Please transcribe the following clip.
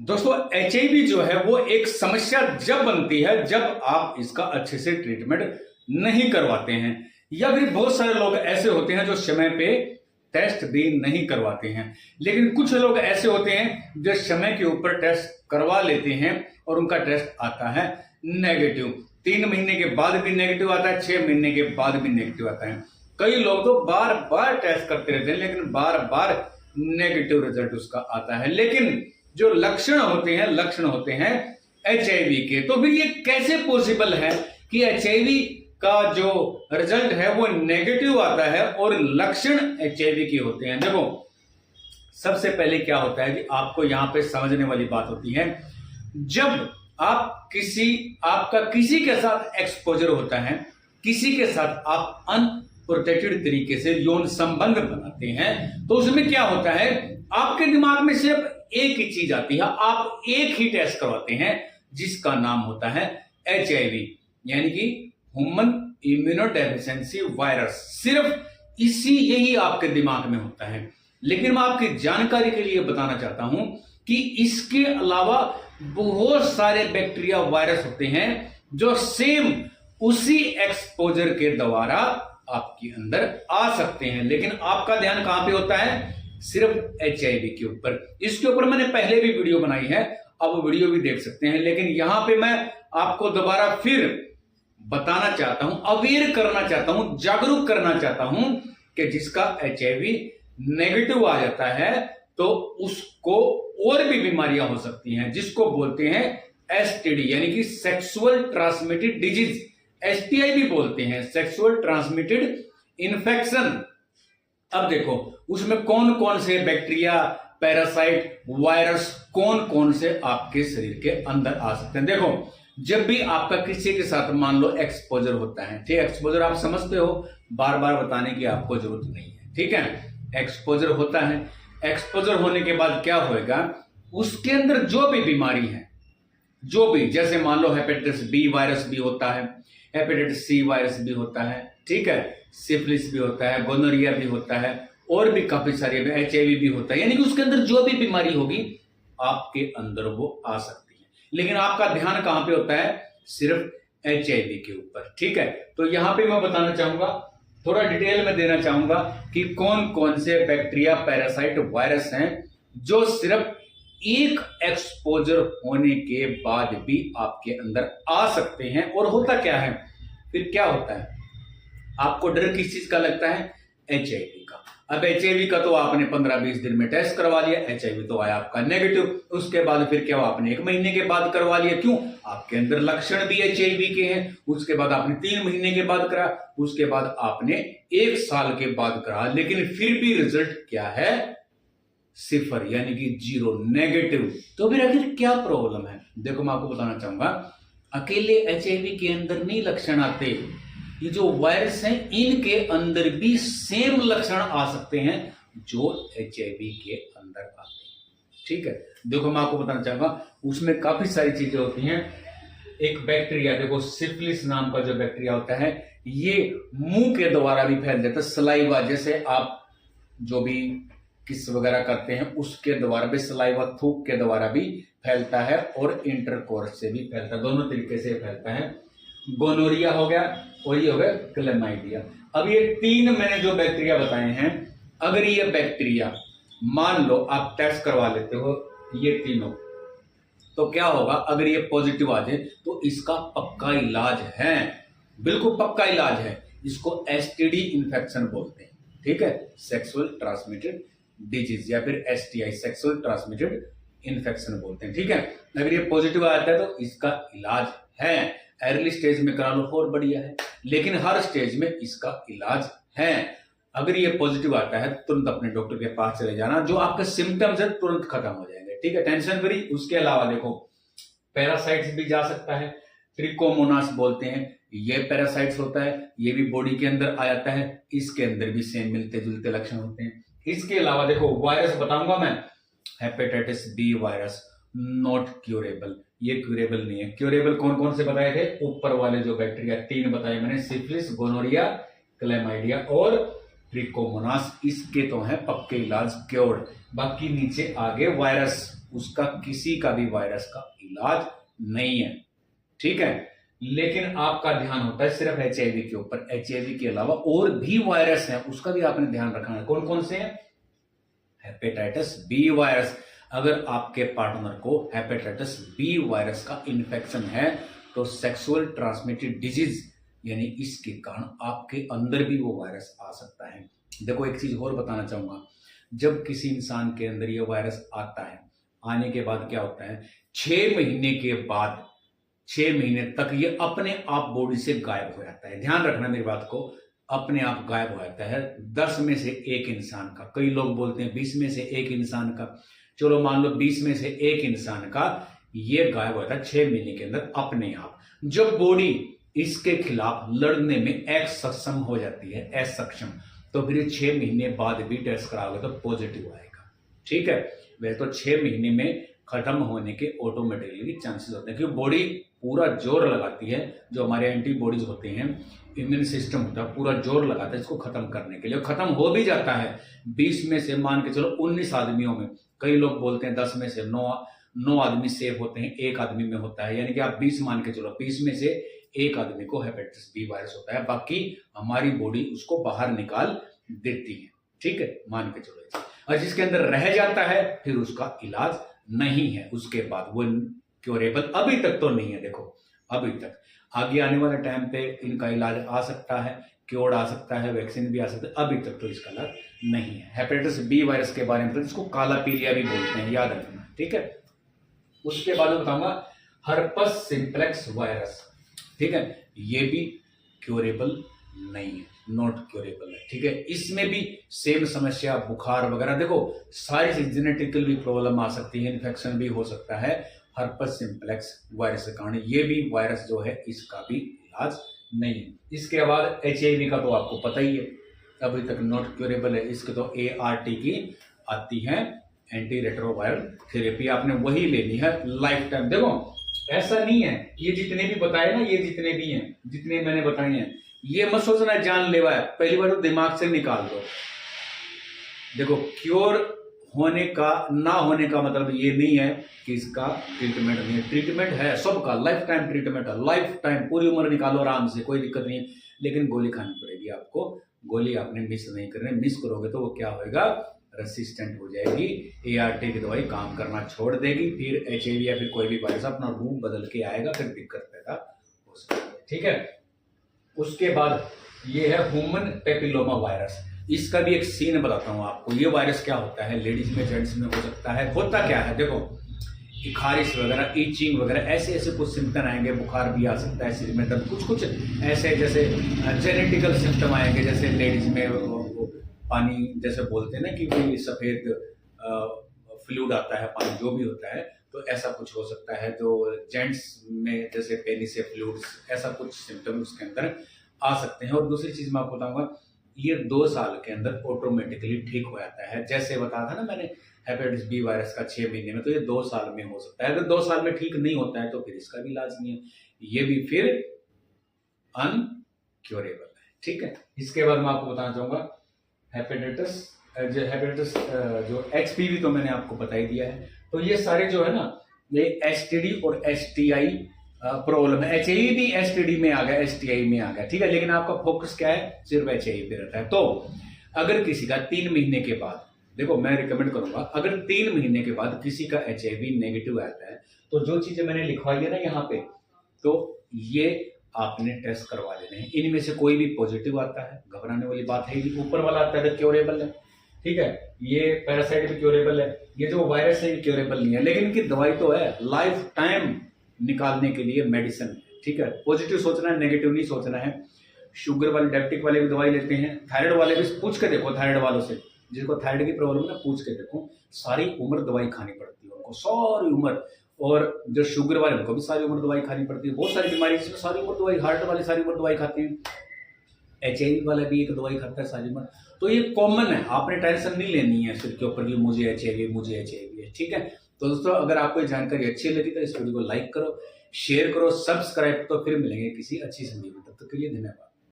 दोस्तों एचआईवी जो है वो एक समस्या जब बनती है जब आप इसका अच्छे से ट्रीटमेंट नहीं करवाते हैं, या फिर बहुत सारे लोग ऐसे होते हैं जो समय पे टेस्ट भी नहीं करवाते हैं। लेकिन कुछ लोग ऐसे होते हैं जो समय के ऊपर टेस्ट करवा लेते हैं और उनका टेस्ट आता है नेगेटिव। 3 महीने के बाद भी नेगेटिव आता है, 6 महीने के बाद भी नेगेटिव आता है। कई लोग तो बार बार टेस्ट करते रहते हैं लेकिन बार बार नेगेटिव रिजल्ट उसका आता है। लेकिन जो लक्षण होते हैं एचआईवी के, तो फिर ये कैसे पॉसिबल है कि एचआईवी का जो रिजल्ट है वो नेगेटिव आता है और लक्षण एचआईवी के होते हैं? देखो, सबसे पहले क्या होता है कि आपको यहां पे समझने वाली बात होती है, जब आपका किसी के साथ एक्सपोजर होता है, किसी के साथ आप अनप्रोटेक्टेड तरीके से यौन संबंध बनाते हैं, तो उसमें क्या होता है, आपके दिमाग में सिर्फ एक ही चीज आती है, आप एक ही टेस्ट करवाते हैं जिसका नाम होता है एचआईवी, यानी कि ह्यूमन इम्यूनोडेफिशिएंसी वायरस। सिर्फ यही आपके दिमाग में होता है। लेकिन मैं आपकी जानकारी के लिए बताना चाहता हूं कि इसके अलावा बहुत सारे बैक्टीरिया वायरस होते हैं जो सेम उसी एक्सपोजर के द्वारा आपके अंदर आ सकते हैं। लेकिन आपका ध्यान कहां पे होता है? सिर्फ एचआईवी के ऊपर। इसके ऊपर मैंने पहले भी वीडियो बनाई है, आप वीडियो भी देख सकते हैं। लेकिन यहां पे मैं आपको दोबारा फिर बताना चाहता हूं, अवेयर करना चाहता हूं, जागरूक करना चाहता हूं कि जिसका एचआईवी नेगेटिव आ जाता है तो उसको और भी बीमारियां हो सकती हैं, जिसको बोलते हैं एसटीडी, यानी कि सेक्सुअल ट्रांसमिटेड डिजीज। एसटीआई भी बोलते हैं, सेक्सुअल ट्रांसमिटेड इन्फेक्शन। अब देखो, उसमें कौन कौन से बैक्टीरिया, पैरासाइट, वायरस कौन कौन से आपके शरीर के अंदर आ सकते हैं। देखो, जब भी आपका किसी के साथ मान लो एक्सपोजर होता है, ठीक है, एक्सपोजर आप समझते हो, बार बार बताने की आपको जरूरत नहीं है, ठीक है। एक्सपोजर होता है, एक्सपोजर होने के बाद क्या होएगा, उसके अंदर जो भी बीमारी है, जो भी, जैसे मान लो हेपेटाइटिस बी वायरस भी होता है, हेपेटाइटिस सी वायरस भी होता है, ठीक है, सिफिलिस भी होता है, गोनोरिया भी होता है, और भी काफी सारी, एचआईवी भी होता है, यानी कि उसके अंदर जो भी बीमारी होगी आपके अंदर वो आ सकती है। लेकिन आपका ध्यान कहां पे होता है? सिर्फ एचआईवी के ऊपर, ठीक है। तो यहां पे मैं बताना चाहूंगा, थोड़ा डिटेल में देना चाहूंगा कि कौन कौन से बैक्टीरिया, पैरासाइट, वायरस हैं जो सिर्फ एक एक्सपोजर होने के बाद भी आपके अंदर आ सकते हैं। और होता क्या है, फिर क्या होता है, आपको डर किस चीज का लगता है? एचआईवी का। अब एचआईवी का तो आपने 15-20 दिन में टेस्ट करवा लिया, एचआईवी तो आया आपका नेगेटिव। उसके बाद फिर क्या, आपने 1 महीने के बाद करवा लिया, क्यों? आपके अंदर लक्षण भी एचआईवी के हैं। उसके बाद आपने 3 महीने के बाद करा, उसके बाद आपने 1 साल के बाद करा, लेकिन फिर भी रिजल्ट क्या है? 0, यानी कि 0, नेगेटिव। तो फिर आखिर क्या प्रॉब्लम है? देखो, मैं आपको बताना चाहूंगा, अकेले एचआईवी के अंदर नहीं लक्षण आते, ये जो वायरस हैं इनके अंदर भी सेम लक्षण आ सकते हैं जो एचआईवी के अंदर आते हैं, ठीक है। देखो, मैं आपको बताना चाहूंगा, उसमें काफी सारी चीजें होती हैं। एक बैक्टीरिया, देखो सिफिलिस नाम का जो बैक्टीरिया होता है, ये मुंह के द्वारा भी फैल जाता है। सलाइवा, जैसे आप जो भी किस वगैरह करते हैं उसके द्वारा भी, सलाइवा थूक के द्वारा भी फैलता है, और इंटरकोर्स से भी फैलता है, दोनों तरीके से फैलता है। गोनोरिया हो गया और ये हो गया क्लेमाइडिया। अब ये 3 मैंने जो बैक्टीरिया बताए हैं, अगर ये बैक्टीरिया मान लो आप टेस्ट करवा लेते हो ये तीनों, तो क्या होगा, अगर ये पॉजिटिव आ जाए तो इसका पक्का इलाज है, बिल्कुल पक्का इलाज है। इसको एसटीडी इन्फेक्शन बोलते हैं, ठीक है, सेक्सुअल ट्रांसमिटेड डिजीज, या फिर एसटीआई, सेक्सुअल ट्रांसमिटेड इन्फेक्शन बोलते हैं, ठीक है। अगर ये पॉजिटिव आता है तो इसका इलाज है। अर्ली स्टेज में करा लो और बढ़िया है, लेकिन हर स्टेज में इसका इलाज है। अगर ये पॉजिटिव आता है तुरंत अपने डॉक्टर के पास चले जाना, जो आपके सिम्टम्स है तुरंत खत्म हो जाएंगे, ठीक है, टेंशन फ्री। उसके अलावा देखो, पैरासाइट्स भी जा सकता है, ट्रिकोमोनास बोलते हैं, ये पैरासाइट्स होता है, ये भी बॉडी के अंदर आ जाता है, इसके अंदर भी सेम मिलते जुलते लक्षण होते हैं। इसके अलावा देखो, वायरस बताऊंगा मैं, hepatitis B virus not curable, ये क्यूरेबल नहीं है। क्यूरेबल कौन कौन से बताए थे? ऊपर वाले जो बैक्टीरिया 3 बताए मैंने, सिफिलिस, गोनोरिया, क्लेमाइडिया और ट्रिकोमोनास, इसके तो हैं पक्के इलाज, क्योर्ड। बाकी नीचे आगे वायरस, उसका किसी का भी वायरस का इलाज नहीं है, ठीक है। लेकिन आपका ध्यान होता है सिर्फ HIV के ऊपर। HIV के अलावा और भी वायरस हैं, उसका भी आपने ध्यान रखना है। कौन कौन से हैं? Hepatitis B virus. अगर आपके पार्टनर को हेपेटाइटिस बी वायरस का इन्फेक्शन है तो सेक्सुअल ट्रांसमिटेड डिजीज यानी इसके कारण आपके अंदर भी वो वायरस आ सकता है। देखो एक चीज और बताना चाहूंगा, जब किसी इंसान के अंदर ये वायरस आता है, आने के बाद क्या होता है, 6 महीने के बाद 6 महीने तक ये अपने आप बॉडी से गायब हो जाता है। ध्यान रखना मेरी बात को, अपने आप गायब हो जाता है 10 में से 1 इंसान का। कई लोग बोलते हैं 20 में से 1 इंसान का, चलो मान लो 20 में से 1 इंसान का ये गायब होता है 6 महीने के अंदर अपने आप। जब बॉडी इसके खिलाफ लड़ने में असक्षम हो जाती है, असक्षम, तो फिर 6 महीने बाद भी टेस्ट कराओगे तो पॉजिटिव आएगा, ठीक है। वैसे तो 6 महीने में खत्म होने के ऑटोमेटिकली चांसेस होते हैं, क्योंकि बॉडी पूरा जोर लगाती है, जो हमारे एंटीबॉडीज होते हैं, इम्यून सिस्टम होता है, पूरा जोर लगाता है इसको खत्म करने के लिए। खत्म हो भी जाता है 20 में से मान के चलो 19 आदमियों में। कई लोग बोलते हैं 10 में से 9 आदमी सेफ होते हैं, 1 आदमी में होता है, यानी कि आप 20 मान के चलो, 20 में से 1 आदमी को हेपेटाइटिस बी वायरस होता है, बाकी हमारी बॉडी उसको बाहर निकाल देती है, ठीक है, मान के चलो। और जिसके अंदर रह जाता है फिर उसका इलाज नहीं है, उसके बाद वो क्योरेबल अभी तक तो नहीं है। देखो अभी तक, आगे आने वाले टाइम पे इनका इलाज आ सकता है, क्योर आ सकता है, वैक्सीन भी आ सकता है, अभी तक तो इसका इलाज नहीं है। हेपेटाइटिस बी वायरस के बारे में तो इसको काला पीलिया भी बोलते हैं, याद रखना, ठीक है। उसके बाद मैं बताऊंगा हर्पस सिंप्लेक्स वायरस, ठीक है, ये भी क्योरेबल नहीं है, नॉट क्योरेबल है, ठीक है। इसमें भी सेम समस्या, बुखार वगैरह, देखो सारी चीज जेनेटिकल भी प्रॉब्लम आ सकती है, इन्फेक्शन भी हो सकता है हर्पस सिंप्लेक्स वायरस के कारण। ये भी वायरस जो है इसका भी इलाज नहीं है। इसके बाद HIV का तो आपको पता ही है, अभी तक नॉट क्योरेबल है। इसके तो ART की आती है, एंटी रेट्रोवायरल थेरेपी, आपने वही लेनी है लाइफ टाइम। देखो ऐसा नहीं है, ये जितने भी बताए ना, ये जितने भी हैं, जितने मैंने बताए हैं, ये मत सोचना जानलेवा है, पहली बार तो दिमाग से निकाल दो। देखो क्योर होने का ना होने का मतलब ये नहीं है कि इसका ट्रीटमेंट नहीं है, ट्रीटमेंट है सबका, लाइफ टाइम ट्रीटमेंट है, लाइफ टाइम, पूरी उम्र निकालो आराम से, कोई दिक्कत नहीं है, लेकिन गोली खानी पड़ेगी आपको। गोली आपने मिस नहीं करनी, मिस करोगे तो वो क्या होएगा, रेसिस्टेंट हो जाएगी, ART की दवाई काम करना छोड़ देगी, फिर HIV या फिर कोई भी वायरस अपना रूप बदल के आएगा, फिर दिक्कत पैदा हो सकती है, ठीक है। उसके बाद ये है ह्यूमन पेपिलोमा वायरस। इसका भी एक सीन बताता हूं आपको। ये वायरस क्या होता है, लेडीज में जेंट्स में हो सकता है। होता क्या है, देखो खारिश वगैरह, ईचिंग वगैरह, ऐसे ऐसे कुछ सिम्टम आएंगे, बुखार भी आ सकता है, सिर में दर्द, कुछ कुछ ऐसे जैसे जेनेटिकल सिम्टम आएंगे, जैसे लेडीज में पानी जैसे बोलते हैं ना कि कोई सफेद फ्लूइड आता है, पानी जो भी होता है, तो ऐसा कुछ हो सकता है। जो जेंट्स में जैसे पेनिस से फ्लूइड्स, ऐसा कुछ सिम्टम उसके अंदर आ सकते हैं। और दूसरी चीज मैं आपको बताऊंगा, ये 2 साल के अंदर ऑटोमेटिकली ठीक हो जाता है। जैसे बताया था ना मैंने हेपेटाइटिस बी वायरस का 6 महीने में, तो ये 2 साल में हो सकता है। अगर 2 साल में ठीक नहीं होता है तो फिर इसका भी इलाज नहीं है, ये भी फिर अनक्योरेबल है, ठीक है। इसके बाद मैं आपको बताना चाहूंगा हेपेटाइटिस जो HPV तो मैंने आपको बता ही दिया है। तो ये सारे जो है ना, ये STD और STI प्रॉब्लम है। HIV भी STD में आ गया, STI में आ गया, ठीक है, लेकिन आपका फोकस क्या है, सिर्फ HIV पे रहता है। तो अगर किसी का 3 महीने के बाद, देखो मैं रिकमेंड करूंगा, अगर 3 महीने के बाद किसी का HIV नेगेटिव आता है, तो जो चीजें मैंने लिखवाई है ना यहाँ पे, तो ये आपने टेस्ट करवा लेने हैं। इनमें से कोई भी पॉजिटिव आता है, घबराने वाली बात है, ऊपर वाला आता है क्योरेबल है, ठीक है, ये पैरासाइट भी क्योरेबल है, ये जो वायरस है ये क्योरेबल नहीं है, लेकिन इनकी दवाई तो है, लाइफ टाइम निकालने के लिए मेडिसिन, ठीक है। पॉजिटिव सोचना है, नेगेटिव नहीं सोचना है। शुगर वाले, डायबिटिक वाले भी दवाई लेते हैं, थायराइड वाले भी, पूछ के देखो थायराइड वालों से, जिसको थायराइड की प्रॉब्लम है ना, पूछ के देखो, सारी उम्र दवाई खानी पड़ती है उनको, सारी उम्र। और जो शुगर वाले उनको भी सारी उम्र दवाई खानी पड़ती है, बहुत सारी बीमारी जिसमें सारी उम्र दवाई, हार्ट वाले सारी उम्र दवाई खाते हैं, HIV वाला भी एक दवाई खाता है सारी उम्र। तो ये कॉमन है, आपने टेंशन नहीं लेनी है सिर के ऊपर कि मुझे HIV है, ठीक है। तो दोस्तों अगर आपको ये जानकारी अच्छी लगी तो इस वीडियो को लाइक करो, शेयर करो, सब्सक्राइब। तो फिर मिलेंगे किसी अच्छी वीडियो में, तब तक के लिए धन्यवाद।